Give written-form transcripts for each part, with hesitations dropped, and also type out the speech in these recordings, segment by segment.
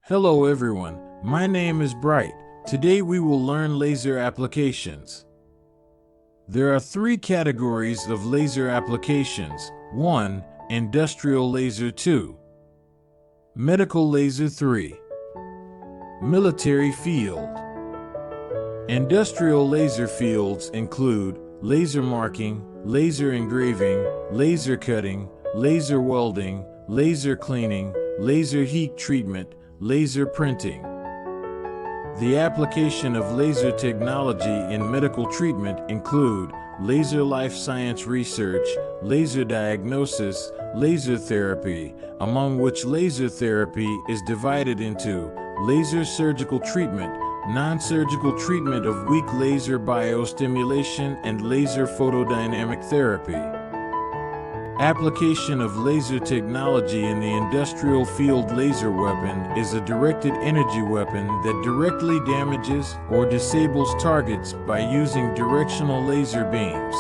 Hello everyone, my name is Bright. Today we will learn laser applications. There are three categories of laser applications. 1. Industrial laser. 2. Medical laser. 3. Military field. Industrial laser fields include laser marking, laser engraving, laser cutting, laser welding, laser cleaning, laser heat treatment, laser printing. The application of laser technology in medical treatment include laser life science research, laser diagnosis, laser therapy, among which laser therapy is divided into laser surgical treatment, non-surgical treatment of weak laser biostimulation, and laser photodynamic therapy. Application of laser technology in the industrial field. Laser weapon is a directed energy weapon that directly damages or disables targets by using directional laser beams.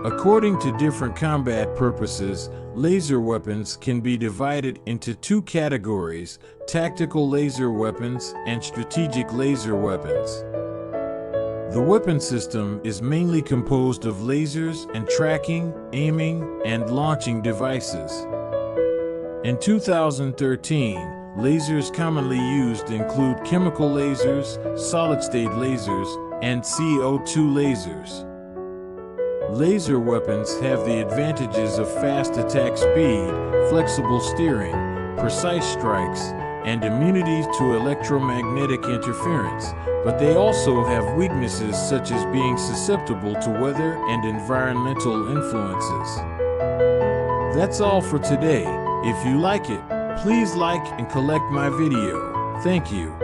According to different combat purposes, laser weapons can be divided into two categories: tactical laser weapons and strategic laser weapons. The weapon system is mainly composed of lasers and tracking, aiming, and launching devices. In 2013, lasers commonly used include chemical lasers, solid-state lasers, and CO2 lasers. Laser weapons have the advantages of fast attack speed, flexible steering, precise strikes, and immunity to electromagnetic interference, but they also have weaknesses such as being susceptible to weather and environmental influences. That's all for today. If you like it, please like and collect my video. Thank you.